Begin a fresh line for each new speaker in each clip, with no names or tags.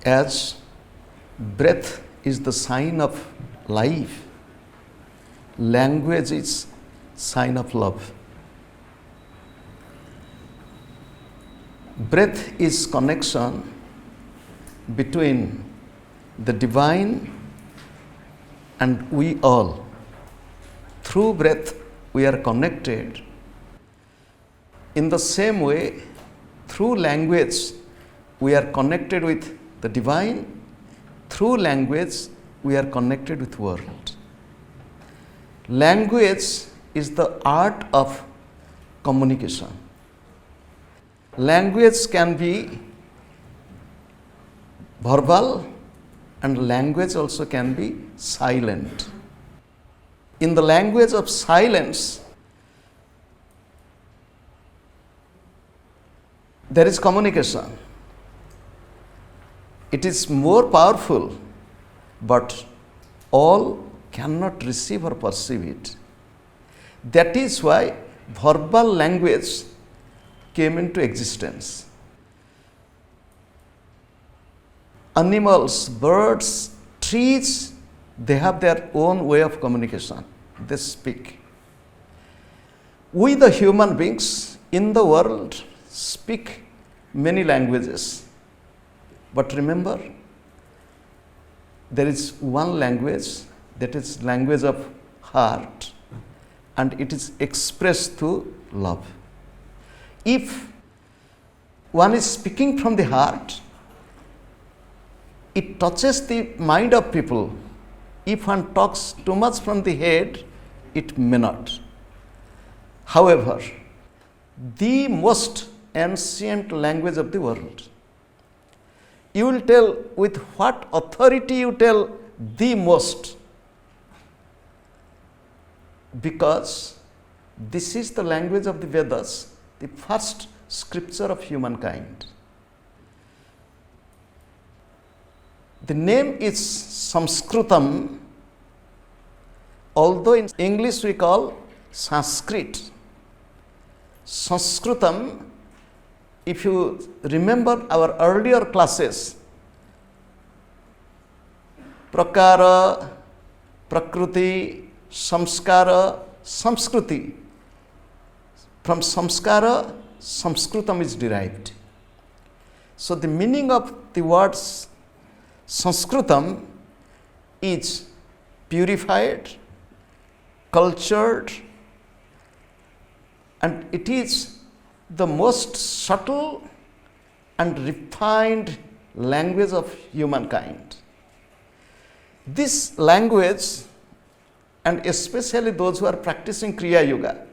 As breath is the sign of life, language is sign of love. Breath is connection between the divine and we all. Through breath, we are connected. In the same way, through language, we are connected with the divine. Through language, we are connected with world. Language is the art of communication. Language can be verbal and language also can be silent. In the language of silence, there is communication. It is more powerful, but all cannot receive or perceive it. That is why verbal language came into existence. Animals, birds, trees, they have their own way of communication. They speak. We, the human beings in the world, speak many languages. But remember, there is one language, that is language of heart, and it is expressed through love. If one is speaking from the heart, it touches the mind of people. If one talks too much from the head, it may not. However, the most ancient language of the world, you will tell with what authority you tell the most, because this is the language of the Vedas, the first scripture of humankind. The name is Sanskritam, although in English we call Sanskrit. Sanskritam, if you remember our earlier classes, Prakara, Prakriti, Samskara, Samskriti. From Samskara, Sanskritam is derived. So the meaning of the words Sanskritam is purified, cultured, and it is the most subtle and refined language of humankind. This language, and especially those who are practicing Kriya Yoga,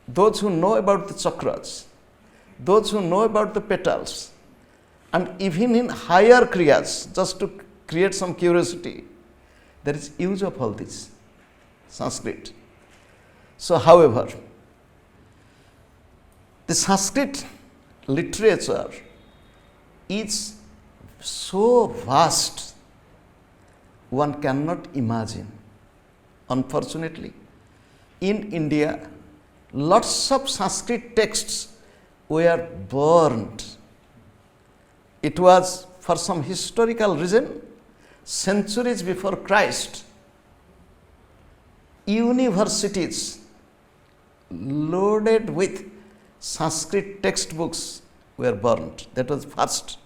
those who know about the chakras, those who know about the petals, and even in higher Kriyas, just to create some curiosity, there is use of all this Sanskrit. So, however, the Sanskrit literature is so vast, one cannot imagine. Unfortunately, in India, lots of Sanskrit texts were burned. It was for some historical reason, centuries before Christ, universities loaded with Sanskrit textbooks were burned. That was first.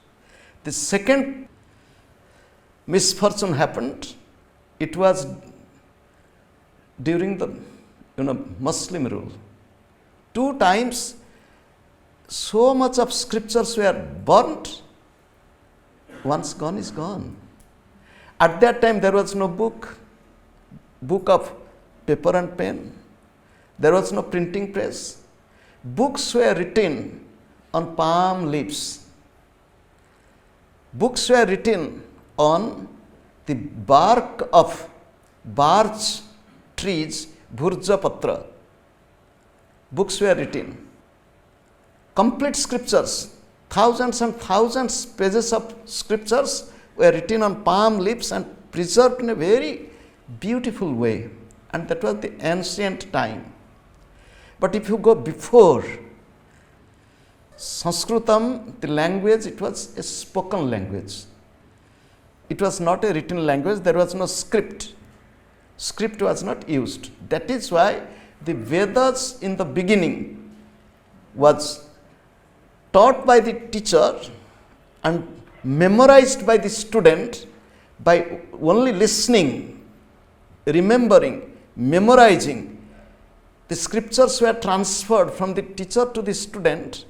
The second misfortune happened. It was during the Muslim rule. 2 times so much of scriptures were burnt. Once gone is gone. At that time there was no book of paper and pen. There was no printing press. Books were written on palm leaves. Books were written on the bark of birch trees, bhurja patra. Books were written. Complete scriptures, thousands and thousands pages of scriptures were written on palm leaves and preserved in a very beautiful way. And that was the ancient time. But if you go before, Sanskritam, the language, it was a spoken language. It was not a written language, there was no script. Script was not used. That is why the Vedas in the beginning was taught by the teacher and memorized by the student by only listening, remembering, memorizing. The scriptures were transferred from the teacher to the student.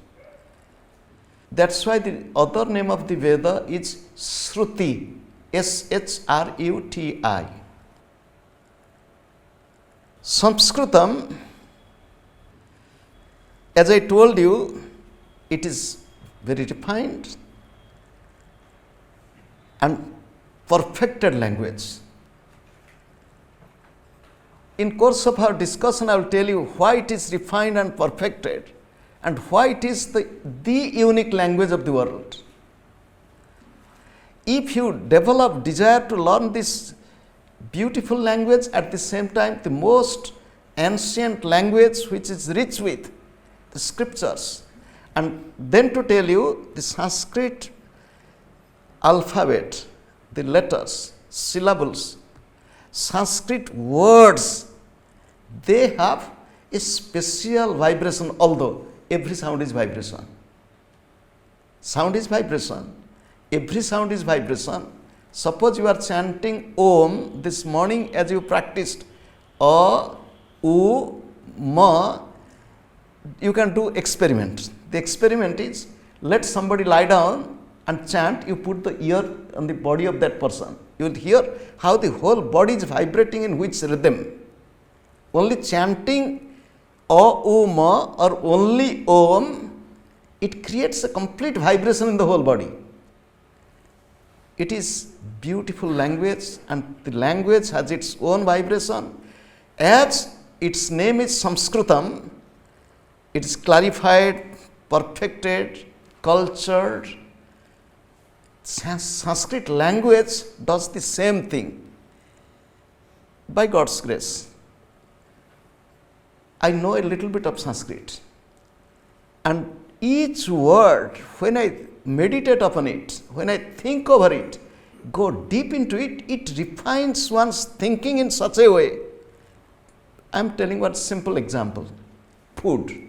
That's why the other name of the Veda is Shruti, Shruti. Sanskritam, as I told you, it is very refined and perfected language. In course of our discussion, I will tell you why it is refined and perfected and why it is the unique language of the world. If you develop desire to learn this beautiful language, at the same time the most ancient language which is rich with the scriptures, and then to tell you the Sanskrit alphabet, the letters, syllables, Sanskrit words, they have a special vibration, although every sound is vibration. Sound is vibration. Every sound is vibration. Suppose you are chanting Om this morning as you practiced A, U, Ma, you can do experiment. The experiment is, let somebody lie down and chant, you put the ear on the body of that person. You will hear how the whole body is vibrating in which rhythm. Only chanting A, U, Ma or only Om, it creates a complete vibration in the whole body. It is beautiful language, and the language has its own vibration. As its name is Sanskritam, it is clarified, perfected, cultured. Sanskrit language does the same thing. By God's grace, I know a little bit of Sanskrit, and each word, when I meditate upon it, when I think over it, go deep into it, it refines one's thinking in such a way. I am telling one simple example. Food.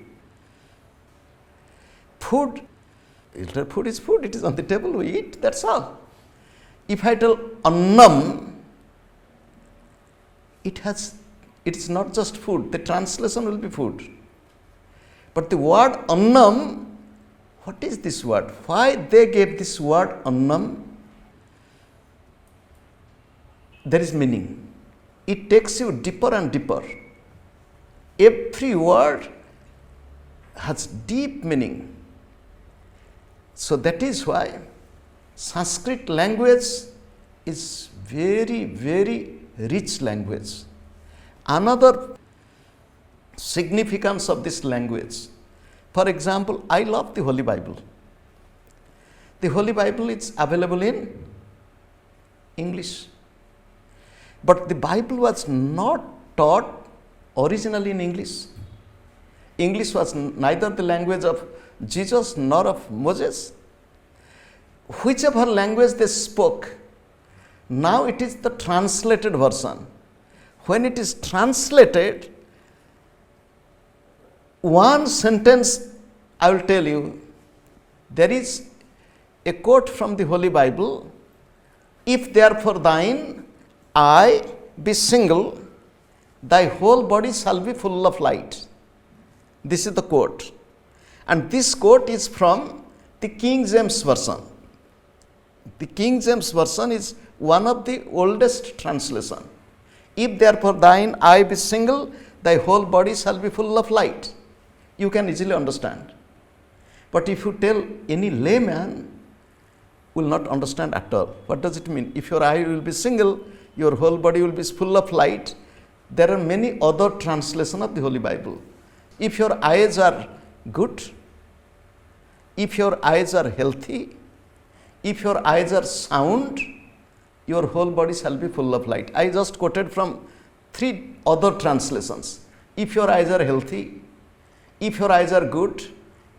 Food is food, it is on the table, we eat, that's all. If I tell annam, it is not just food, the translation will be food. But the word annam, what is this word? Why they gave this word annam? There is meaning. It takes you deeper and deeper. Every word has deep meaning. So that is why Sanskrit language is very, very rich language. Another significance of this language, for example, I love the Holy Bible. The Holy Bible is available in English. But the Bible was not taught originally in English. English was neither the language of Jesus nor of Moses. Whichever language they spoke, now it is the translated version. When it is translated, one sentence I will tell you, there is a quote from the Holy Bible, if therefore thine eye be single, thy whole body shall be full of light. This is the quote. And this quote is from the King James Version. The King James Version is one of the oldest translation. If therefore thine eye be single, thy whole body shall be full of light. You can easily understand. But if you tell any layman, will not understand at all. What does it mean? If your eye will be single, your whole body will be full of light. There are many other translations of the Holy Bible. If your eyes are good, if your eyes are healthy, if your eyes are sound, your whole body shall be full of light. I just quoted from 3 other translations. If your eyes are healthy, if your eyes are good,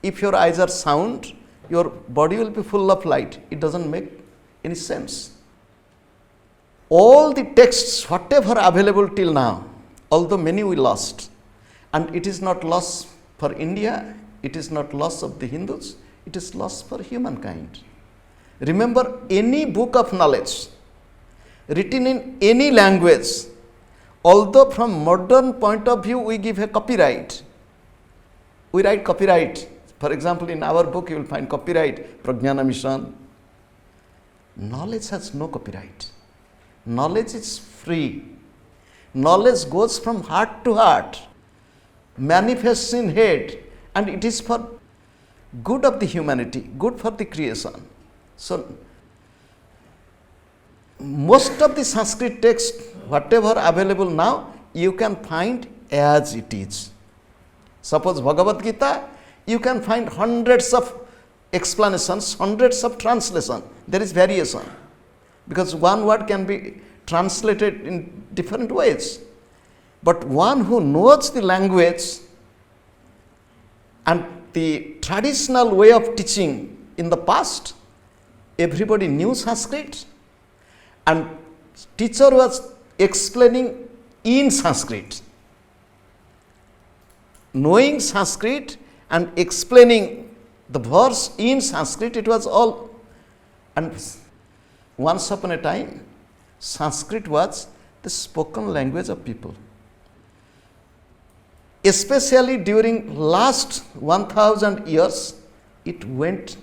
if your eyes are sound, your body will be full of light. It doesn't make any sense. All the texts, whatever available till now, although many we lost, and it is not loss for India, it is not loss of the Hindus, it is loss for humankind. Remember, any book of knowledge written in any language, although from modern point of view we give a copyright, we write copyright. For example, in our book you will find copyright, Prajnana Mission. Knowledge has no copyright. Knowledge is free. Knowledge goes from heart to heart, manifests in head, and it is for good of the humanity, good for the creation. So, most of the Sanskrit text, whatever available now, you can find as it is. Suppose Bhagavad Gita, you can find hundreds of explanations, hundreds of translations. There is variation, because one word can be translated in different ways. But one who knows the language and the traditional way of teaching in the past, everybody knew Sanskrit, and teacher was explaining in Sanskrit. Knowing Sanskrit and explaining the verse in Sanskrit, it was all. And once upon a time, Sanskrit was the spoken language of people. Especially during last 1000 years, it went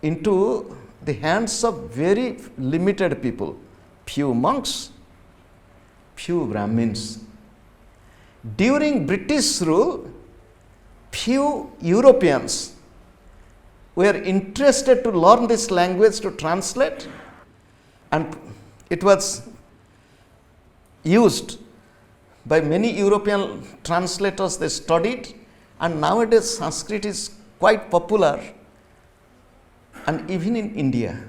into the hands of very limited people, few monks, few Brahmins. During British rule, few Europeans were interested to learn this language to translate, and it was used by many European translators. They studied, and nowadays Sanskrit is quite popular, and even in India.